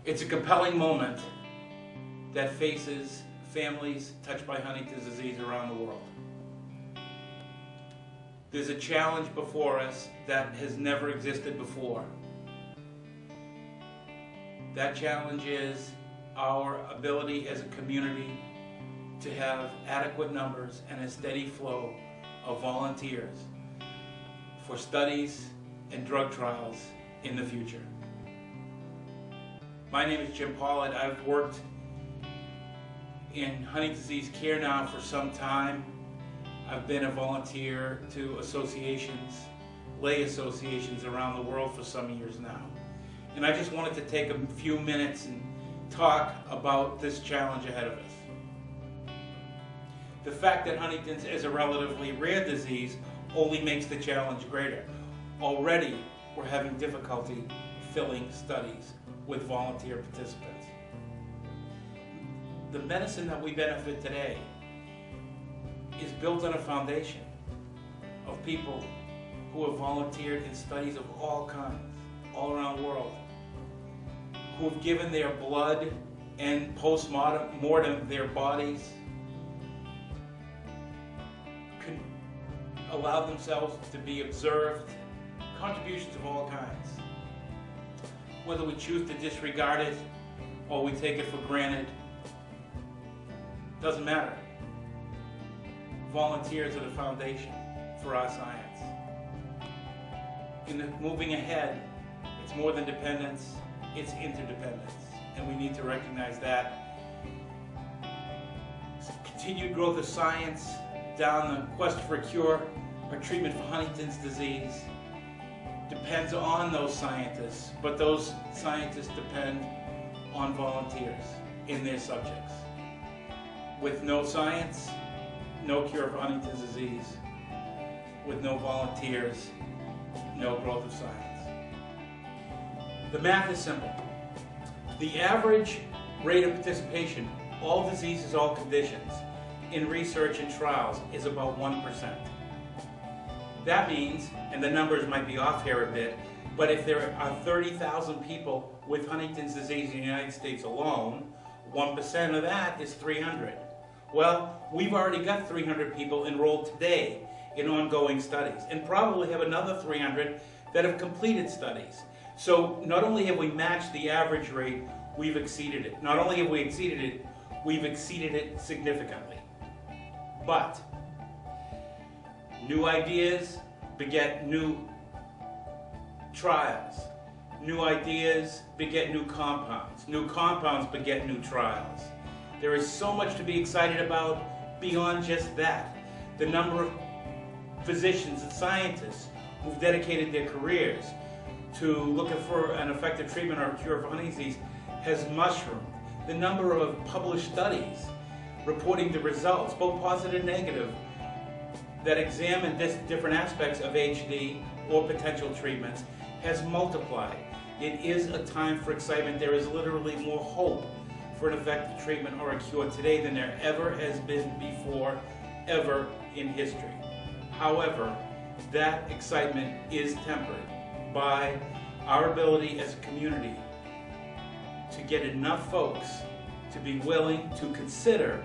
It's a compelling moment that faces families touched by Huntington's disease around the world. There's a challenge before us that has never existed before. That challenge is our ability as a community to have adequate numbers and a steady flow of volunteers for studies and drug trials in the future. My name is Jim Pollard. I've worked in Huntington's disease care now for some time. I've been a volunteer to associations, lay associations around the world for some years now. And I just wanted to take a few minutes and talk about this challenge ahead of us. The fact that Huntington's is a relatively rare disease only makes the challenge greater. Already, we're having difficulty filling studies with volunteer participants. The medicine that we benefit today is built on a foundation of people who have volunteered in studies of all kinds, all around the world, who have given their blood and post-mortem their bodies, allowed themselves to be observed, contributions of all kinds. Whether we choose to disregard it or we take it for granted, doesn't matter. Volunteers are the foundation for our science. Moving ahead, it's more than dependence, it's interdependence, and we need to recognize that. Continued growth of science down the quest for a cure or treatment for Huntington's disease depends on those scientists, but those scientists depend on volunteers in their subjects. With no science, no cure for Huntington's disease. With no volunteers, no growth of science. The math is simple. The average rate of participation, all diseases, all conditions, in research and trials is about 1%. That means, and the numbers might be off here a bit, but if there are 30,000 people with Huntington's disease in the United States alone, 1% of that is 300. Well, we've already got 300 people enrolled today in ongoing studies, and probably have another 300 that have completed studies. So not only have we matched the average rate, we've exceeded it. Not only have we exceeded it, we've exceeded it significantly. But new ideas beget new trials. New ideas beget new compounds. New compounds beget new trials. There is so much to be excited about beyond just that. The number of physicians and scientists who've dedicated their careers to looking for an effective treatment or a cure for Huntington's disease has mushroomed. The number of published studies reporting the results, both positive and negative, that examine different aspects of HD or potential treatments has multiplied. It is a time for excitement. There is literally more hope for an effective treatment or a cure today than there ever has been before, ever in history. However, that excitement is tempered by our ability as a community to get enough folks to be willing to consider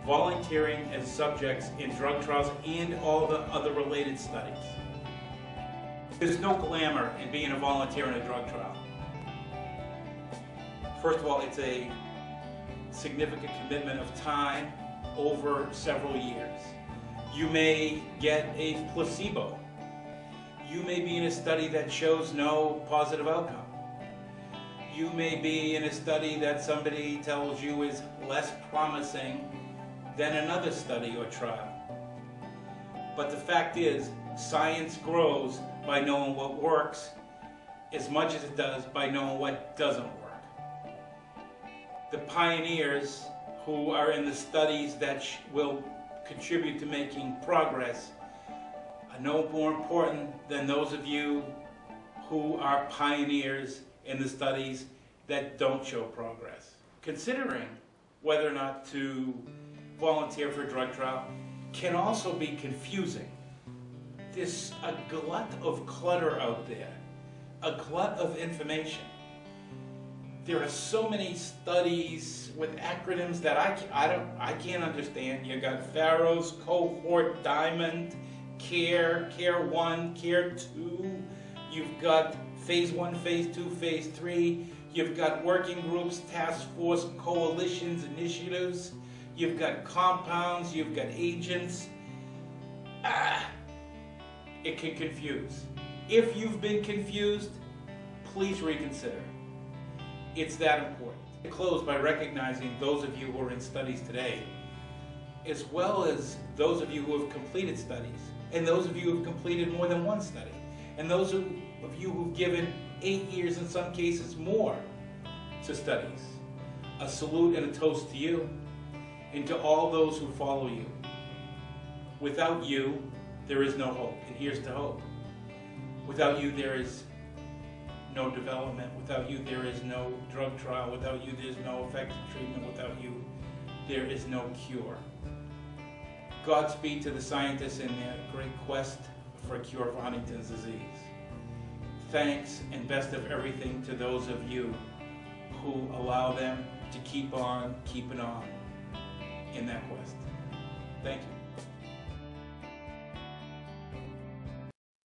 volunteering as subjects in drug trials and all the other related studies. There's no glamour in being a volunteer in a drug trial. First of all, it's a significant commitment of time over several years. You may get a placebo. You may be in a study that shows no positive outcome. You may be in a study that somebody tells you is less promising than another study or trial. But the fact is, science grows by knowing what works as much as it does by knowing what doesn't work. The pioneers who are in the studies that will contribute to making progress are no more important than those of you who are pioneers in the studies that don't show progress. Considering whether or not to volunteer for a drug trial can also be confusing. There's a glut of clutter out there, a glut of information. There are so many studies with acronyms that I can't understand. You got Pharaoh's, Cohort, Diamond, CARE, CARE 1, CARE 2. You've got Phase 1, Phase 2, Phase 3. You've got working groups, task force, coalitions, initiatives. You've got compounds, you've got agents. It can confuse. If you've been confused, please reconsider. It's that important. I close by recognizing those of you who are in studies today, as well as those of you who have completed studies, and those of you who have completed more than one study, and those of you who've given 8 years, in some cases more, to studies. A salute and a toast to you, and to all those who follow you. Without you, there is no hope, and here's the hope. Without you, there is no development. Without you, there is no drug trial. Without you, there's no effective treatment. Without you, there is no cure. Godspeed to the scientists in their great quest for a cure for Huntington's disease. Thanks and best of everything to those of you who allow them to keep on keeping on in that quest. Thank you.